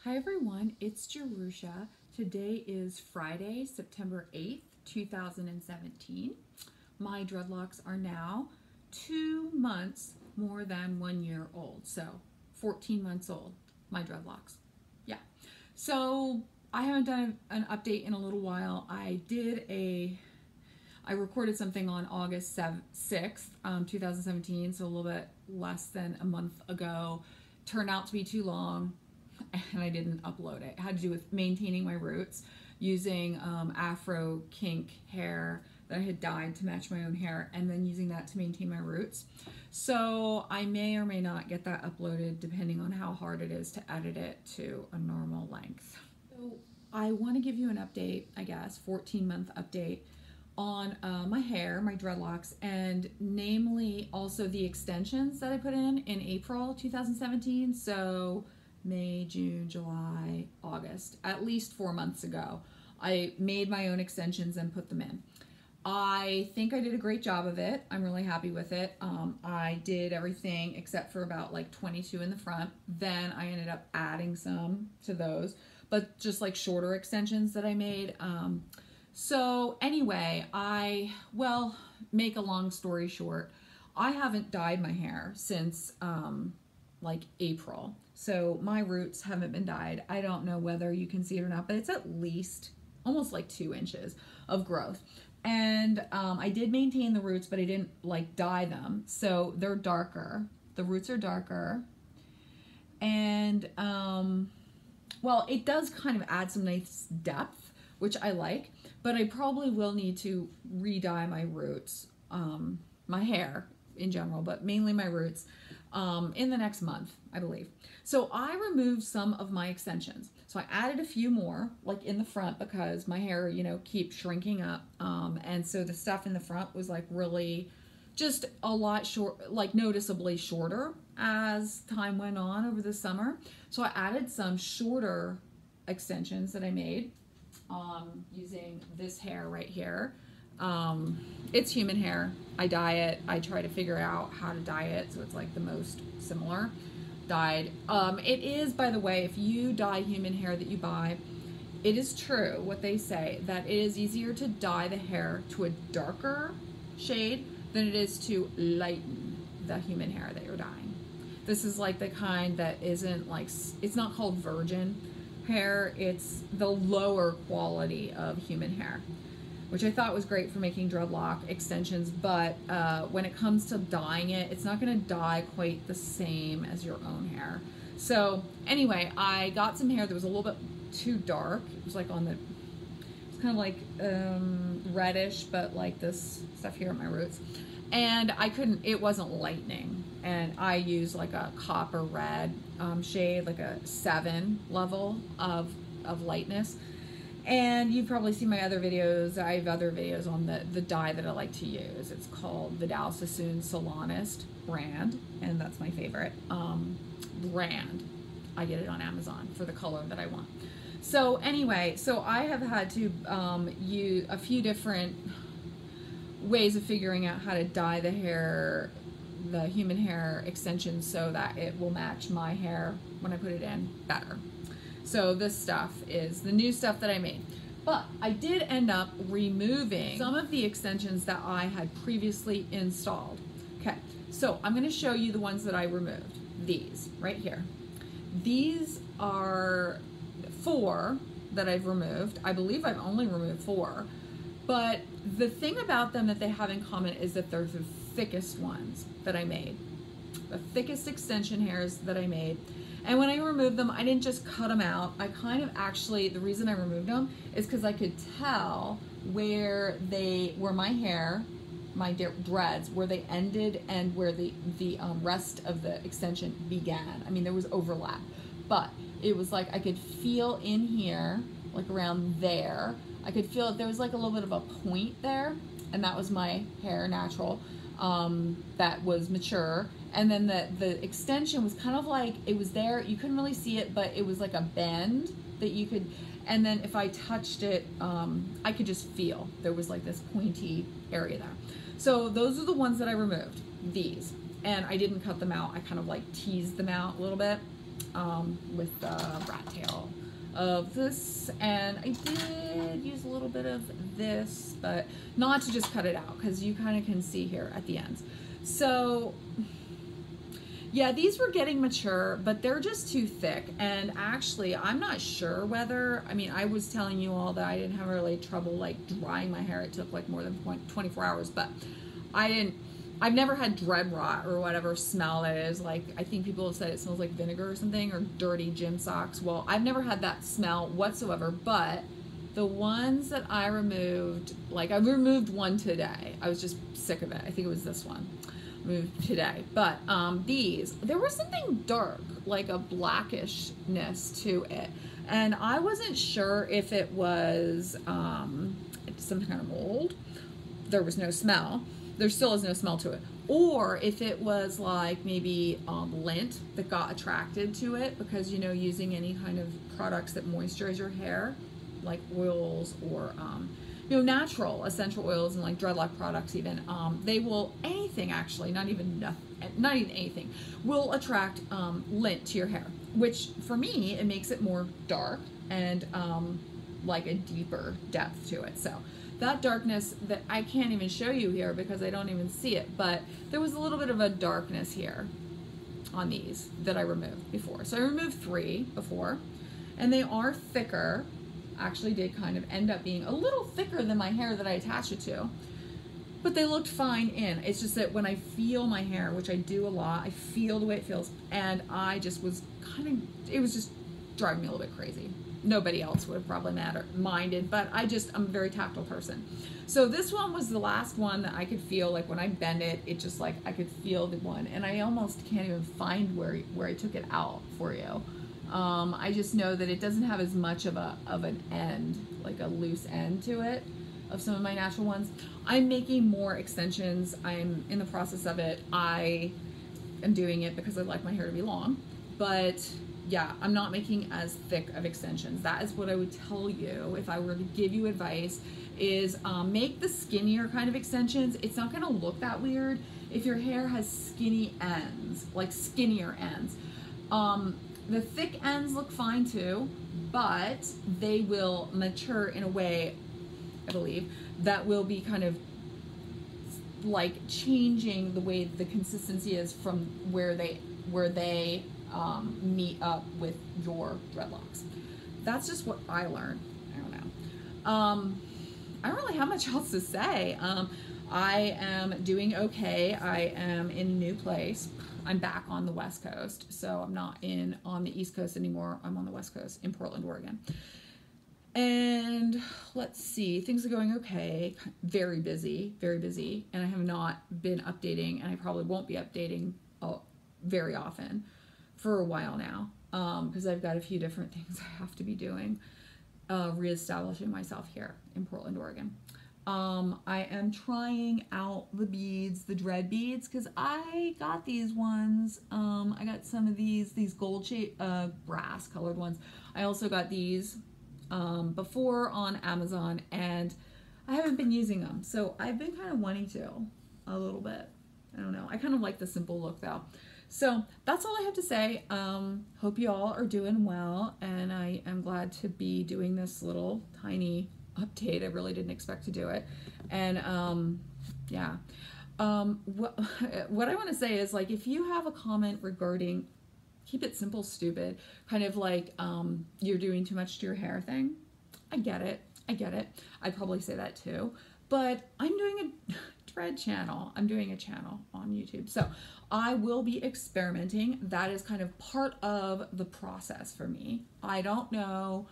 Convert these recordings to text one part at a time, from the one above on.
Hi everyone, it's Jerusha. Today is Friday, September 8th, 2017. My dreadlocks are now 2 months more than 1 year old, so 14 months old, my dreadlocks. Yeah, so I haven't done an update in a little while. I recorded something on August 6th, 2017, so a little bit less than a month ago. Turned out to be too long, and I didn't upload it. It had to do with maintaining my roots using Afro kink hair that I had dyed to match my own hair, and then using that to maintain my roots. So I may or may not get that uploaded depending on how hard it is to edit it to a normal length. So I want to give you an update, I guess, 14-month update on my hair, my dreadlocks, and namely also the extensions that I put in April 2017. So May, June, July, August, at least 4 months ago, I made my own extensions and put them in. I think I did a great job of it. I'm really happy with it. I did everything except for about like 22 in the front. Then I ended up adding some to those, but just like shorter extensions that I made. So anyway, make a long story short, I haven't dyed my hair since like April. So my roots haven't been dyed. I don't know whether you can see it or not, but it's at least almost like 2 inches of growth. And I did maintain the roots, but I didn't like dye them. So they're darker. The roots are darker. And well, it does kind of add some nice depth, which I like, but I probably will need to re-dye my roots, my hair in general, but mainly my roots, in the next month, I believe. So I removed some of my extensions. So I added a few more, like in the front, because my hair, you know, keeps shrinking up. And so the stuff in the front was like really just a lot short, like noticeably shorter as time went on over the summer. So I added some shorter extensions that I made using this hair right here. It's human hair. I dye it. I try to figure out how to dye it so it's like the most similar dyed. It is, by the way, if you dye human hair that you buy, it is true what they say, that it is easier to dye the hair to a darker shade than it is to lighten the human hair that you're dyeing. This is like the kind that isn't like, it's not called virgin hair, it's the lower quality of human hair, which I thought was great for making dreadlock extensions, but when it comes to dyeing it, it's not gonna dye quite the same as your own hair. So anyway, I got some hair that was a little bit too dark. It was like on the, it's kind of like reddish, but like this stuff here at my roots. And I couldn't, it wasn't lightening. And I used like a copper red shade, like a 7 level of lightness. And you've probably seen my other videos. I have other videos on the dye that I like to use. It's called Vidal Sassoon Solanist brand, and that's my favorite brand. I get it on Amazon for the color that I want. So anyway, so I have had to use a few different ways of figuring out how to dye the hair, the human hair extensions, so that it will match my hair when I put it in better. So this stuff is the new stuff that I made. But I did end up removing some of the extensions that I had previously installed. Okay, so I'm gonna show you the ones that I removed. These, right here. These are 4 that I've removed. I believe I've only removed 4. But the thing about them that they have in common is that they're the thickest ones that I made. The thickest extension hairs that I made. And when I removed them, I didn't just cut them out. I kind of actually, the reason I removed them is because I could tell where my hair, my dreads, where they ended and where the rest of the extension began. I mean, there was overlap, but it was like I could feel in here, like around there, I could feel there was like a little bit of a point there, and that was my hair natural, that was mature. And then the extension was kind of like, it was there, you couldn't really see it, but it was like a bend that you could, and then if I touched it, I could just feel there was like this pointy area there. So those are the ones that I removed, these. And I didn't cut them out, I kind of like teased them out a little bit with the rat tail of this, and I did use a little bit of this, but not to just cut it out, because you kind of can see here at the ends. So yeah, these were getting mature, but they're just too thick. And actually, I'm not sure whether, I mean, I was telling you all that I didn't have really trouble like drying my hair. It took like more than 24 hours, but I've never had dread rot or whatever smell that is. Like, I think people have said it smells like vinegar or something, or dirty gym socks. Well, I've never had that smell whatsoever, but the ones that I removed, like I removed one today. I was just sick of it. I think it was this one. Moved today, but these, there was something dark, like a blackishness to it, and I wasn't sure if it was some kind of mold. There was no smell. There still is no smell to it, or if it was like maybe lint that got attracted to it, because you know, using any kind of products that moisturize your hair, like oils or you know, natural essential oils and like dreadlock products even, they will, anything actually, not even anything, will attract lint to your hair, which for me, it makes it more dark and like a deeper depth to it. So that darkness that I can't even show you here because I don't even see it, but there was a little bit of a darkness here on these that I removed before. So I removed 3 before, and they are thicker. Actually did kind of end up being a little thicker than my hair that I attached it to, but they looked fine in. It's just that when I feel my hair, which I do a lot, I feel the way it feels, and I just was kind of, it was just driving me a little bit crazy. Nobody else would have probably minded, but I'm a very tactile person. So this one was the last one that I could feel, like when I bend it, it just like, I could feel the one, and I almost can't even find where I took it out for you. I just know that it doesn't have as much of an end, like a loose end to it, of some of my natural ones. I'm making more extensions. I'm in the process of it. I am doing it because I like my hair to be long, but yeah, I'm not making as thick of extensions. That is what I would tell you if I were to give you advice, is make the skinnier kind of extensions. It's not gonna look that weird if your hair has skinny ends, like skinnier ends. The thick ends look fine too, but they will mature in a way, I believe, that will be kind of like changing the way the consistency is from where they meet up with your dreadlocks. That's just what I learned. I don't know. I don't really have much else to say. I am doing okay. I am in a new place. I'm back on the West Coast, so I'm not on the East Coast anymore. I'm on the West Coast in Portland, Oregon. And let's see, things are going okay. Very busy, and I have not been updating, and I probably won't be updating very often for a while now, because I've got a few different things I have to be doing, reestablishing myself here in Portland, Oregon. I am trying out the beads, the dread beads, because I got these ones. I got some of these gold shaped, brass colored ones. I also got these before on Amazon, and I haven't been using them. So I've been kind of wanting to a little bit. I don't know. I kind of like the simple look though. So that's all I have to say. Hope you all are doing well, and I am glad to be doing this little tiny update. I really didn't expect to do it. And yeah, what I want to say is, like, if you have a comment regarding keep it simple, stupid, kind of like you're doing too much to your hair thing, I get it. I'd probably say that too, but I'm doing a dread channel. I'm doing a channel on YouTube, so I will be experimenting. That is kind of part of the process for me. I don't know,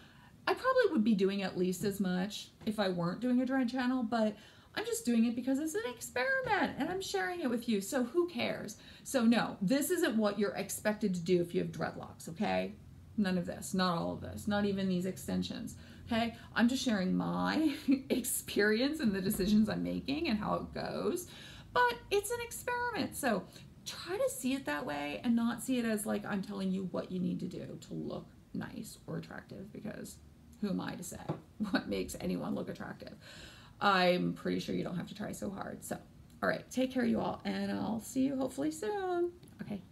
I probably would be doing at least as much if I weren't doing a dread channel, but I'm just doing it because it's an experiment and I'm sharing it with you, so who cares? So no, this isn't what you're expected to do if you have dreadlocks, okay? None of this, not all of this, not even these extensions, okay? I'm just sharing my experience and the decisions I'm making and how it goes, but it's an experiment, so try to see it that way and not see it as like I'm telling you what you need to do to look nice or attractive, because who am I to say what makes anyone look attractive? I'm pretty sure you don't have to try so hard. So, all right, take care, you all, and I'll see you hopefully soon. Okay.